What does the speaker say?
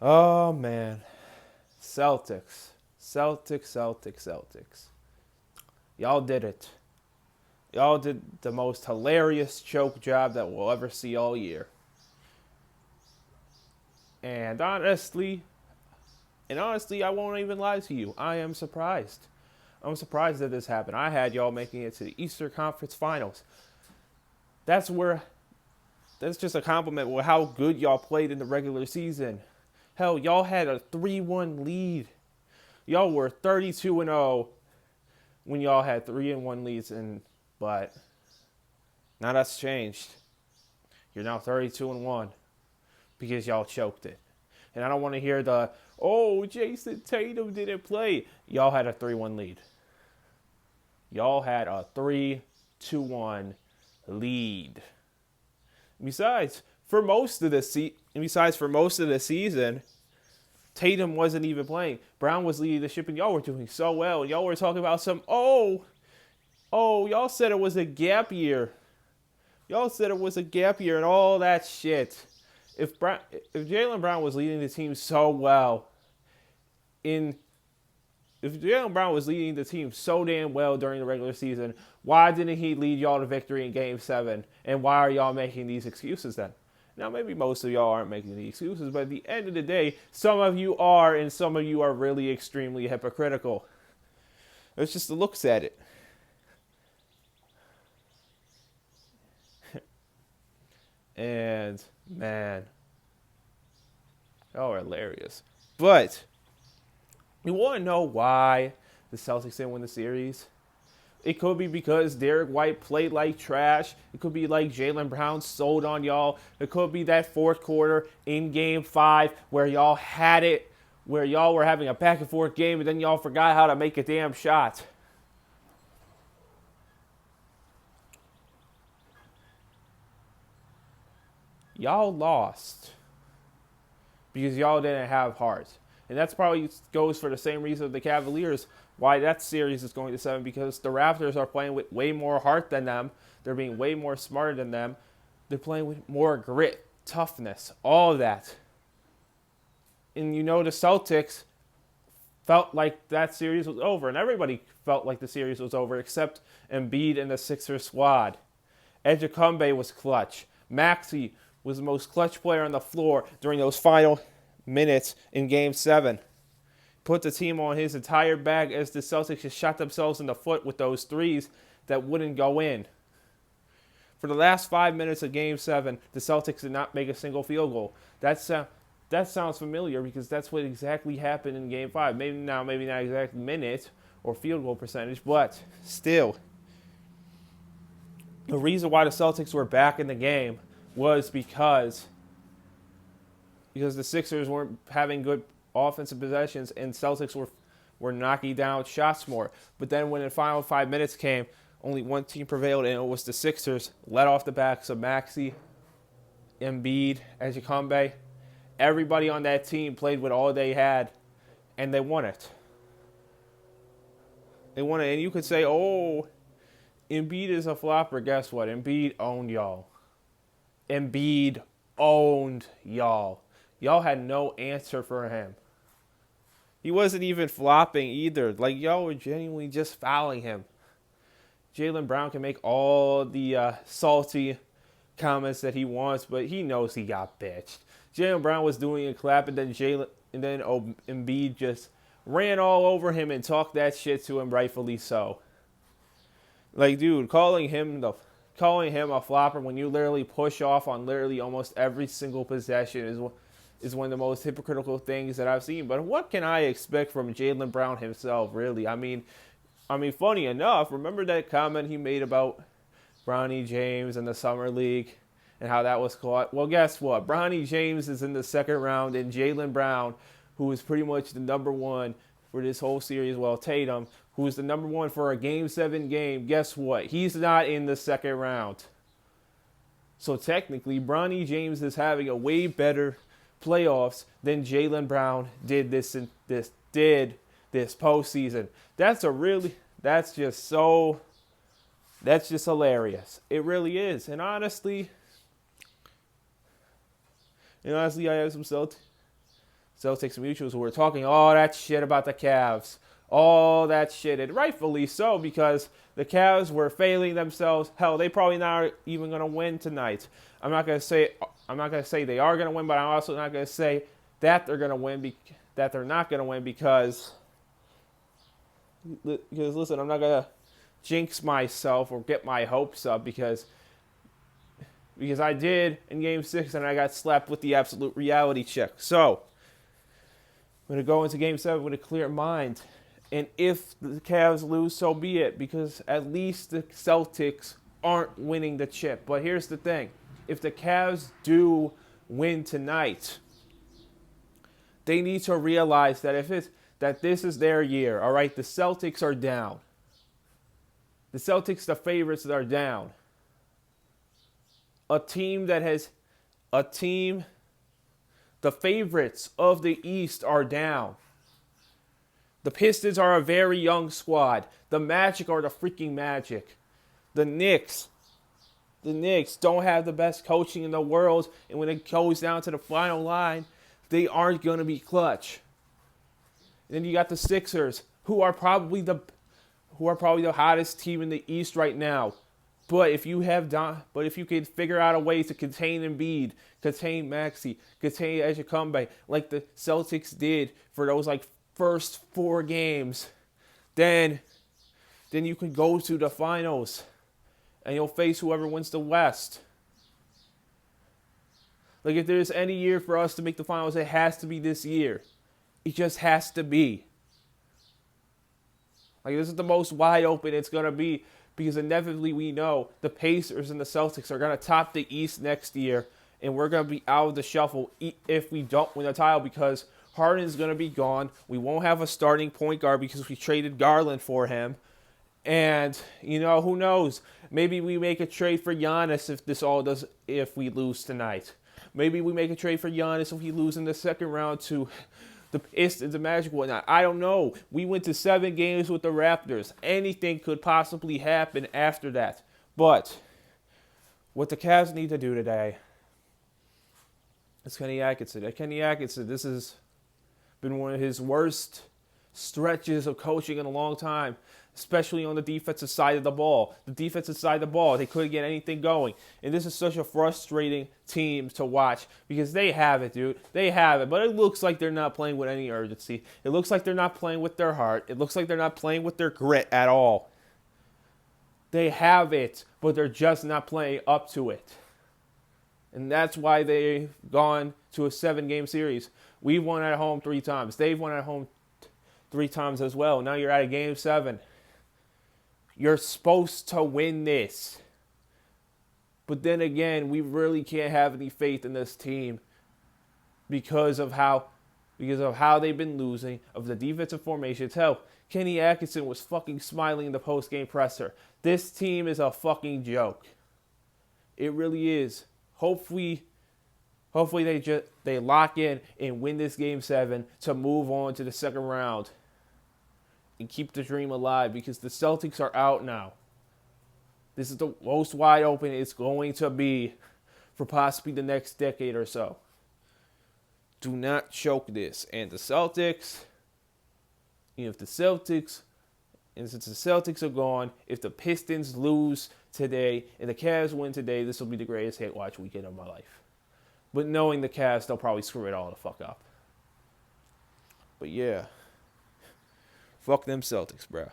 Oh, man. Celtics. Celtics. Y'all did it. Y'all did the most hilarious choke job that we'll ever see all year. And honestly, I won't even lie to you. I am surprised. I'm surprised that this happened. I had y'all making it to the Eastern Conference Finals. That's where that's just a compliment with how good y'all played in the regular season. Hell, y'all had a 3-1 lead. Y'all were 32 and 0 when y'all had 3-1 leads, but now that's changed. You're now 32 and 1 because y'all choked it. And I don't want to hear Jason Tatum didn't play. Y'all had a 3-1 lead. Y'all had a 3-1 lead. Besides, for most of the season, Tatum wasn't even playing. Brown was leading the ship, and y'all were doing so well. Y'all were talking about y'all said it was a gap year. Y'all said it was a gap year and all that shit. If Jaylen Brown was leading the team so well, if Jaylen Brown was leading the team so damn well during the regular season, why didn't he lead y'all to victory in Game 7? And why are y'all making these excuses then? Now, maybe most of y'all aren't making the excuses, but at the end of the day, some of you are, and some of you are really extremely hypocritical. It's just the looks at it. And, man, y'all are hilarious. But, you want to know why the Celtics didn't win the series? It could be because Derek White played like trash. It could be like Jaylen Brown sold on y'all. It could be that fourth quarter in Game 5 where y'all had it, where y'all were having a back and forth game and then y'all forgot how to make a damn shot. Y'all lost because y'all didn't have heart. And that's probably goes for the same reason the Cavaliers, why that series is going to 7, because the Raptors are playing with way more heart than them. They're being way more smarter than them. They're playing with more grit, toughness, all of that. And the Celtics felt like that series was over. And everybody felt like the series was over except Embiid and the Sixers squad. Edgecumbe was clutch. Maxey was the most clutch player on the floor during those final minutes in Game 7. Put the team on his entire back as the Celtics just shot themselves in the foot with those threes that wouldn't go in. For the last 5 minutes of Game 7, the Celtics did not make a single field goal. That sounds familiar because that's what exactly happened in Game 5. Maybe not exact minute or field goal percentage, but still. The reason why the Celtics were back in the game was because the Sixers weren't having good offensive possessions and Celtics were knocking down shots more. But then when the final 5 minutes came, only one team prevailed, and it was the Sixers, led off the backs of Maxey, Embiid, Edgecumbe. Everybody on that team played with all they had, and they won it. And you could say, Embiid is a flopper. Guess what? Embiid owned y'all. Embiid owned y'all. Y'all had no answer for him. He wasn't even flopping either. Like, y'all were genuinely just fouling him. Jaylen Brown can make all the salty comments that he wants, but he knows he got bitched. Jaylen Brown was doing a clap, and then Embiid just ran all over him and talked that shit to him, rightfully so. Like, dude, calling him a flopper when you literally push off on literally almost every single possession is one of the most hypocritical things that I've seen. But what can I expect from Jaylen Brown himself, really? I mean, funny enough, remember that comment he made about Bronny James and the Summer League and how that was caught? Well, guess what? Bronny James is in the second round, and Jaylen Brown, who is pretty much the number one for this whole series, Tatum, who is the number one for a Game 7 game, guess what? He's not in the second round. So technically, Bronny James is having a way better playoffs than Jaylen Brown did this postseason. That's just hilarious. It really is. And honestly, I have some Celtics mutuals who were talking all that shit about the Cavs. All that shit, and rightfully so, because the Cavs were failing themselves. Hell, they probably not even gonna win tonight. I'm not gonna say they are gonna win, but I'm also not gonna say that they're gonna win. That they're not gonna win because listen, I'm not gonna jinx myself or get my hopes up because I did in Game 6 and I got slapped with the absolute reality check. So I'm gonna go into Game 7 with a clear mind. And if the Cavs lose, so be it, because at least the Celtics aren't winning the chip. But here's the thing. If the Cavs do win tonight, they need to realize that this is their year, all right? The Celtics are down. The Celtics, the favorites, are down. The favorites of the East are down. The Pistons are a very young squad. The Magic are the freaking Magic. The Knicks don't have the best coaching in the world, and when it goes down to the final line, they aren't going to be clutch. And then you got the Sixers, who are probably the hottest team in the East right now. But if you can figure out a way to contain Embiid, contain Maxey, contain Ejikumbe, like the Celtics did for those first 4 games, then you can go to the finals and you'll face whoever wins the West. If there's any year for us to make the finals, it has to be this year. It just has to be. This is the most wide open it's going to be, because inevitably we know the Pacers and the Celtics are going to top the East next year, and we're going to be out of the shuffle if we don't win the title, because Harden's going to be gone. We won't have a starting point guard because we traded Garland for him. And, who knows? Maybe we make a trade for Giannis if we lose tonight. Maybe we make a trade for Giannis if we lose in the second round to the Pistons, the Magic, whatnot. I don't know. We went to 7 games with the Raptors. Anything could possibly happen after that. But what the Cavs need to do today is Kenny Atkinson. Kenny Atkinson, this has been one of his worst stretches of coaching in a long time, especially on the defensive side of the ball. The defensive side of the ball, they couldn't get anything going. And this is such a frustrating team to watch because they have it, dude. They have it. But it looks like they're not playing with any urgency. It looks like they're not playing with their heart. It looks like they're not playing with their grit at all. They have it, but they're just not playing up to it. And that's why they've gone to a 7-game series. We've won at home 3 times. They've won at home 3 times as well. Now you're at a Game 7. You're supposed to win this. But then again, we really can't have any faith in this team because of how they've been losing, of the defensive formations. Hell, Kenny Atkinson was fucking smiling in the post-game presser. This team is a fucking joke. It really is. Hopefully they lock in and win this Game 7 to move on to the second round and keep the dream alive, because the Celtics are out now. This is the most wide open it's going to be for possibly the next decade or so. Do not choke this. And the Celtics, since the Celtics are gone, if the Pistons lose today and the Cavs win today, this will be the greatest hate watch weekend of my life. But knowing the Cavs, they'll probably screw it all the fuck up. But yeah. Fuck them Celtics, bruh.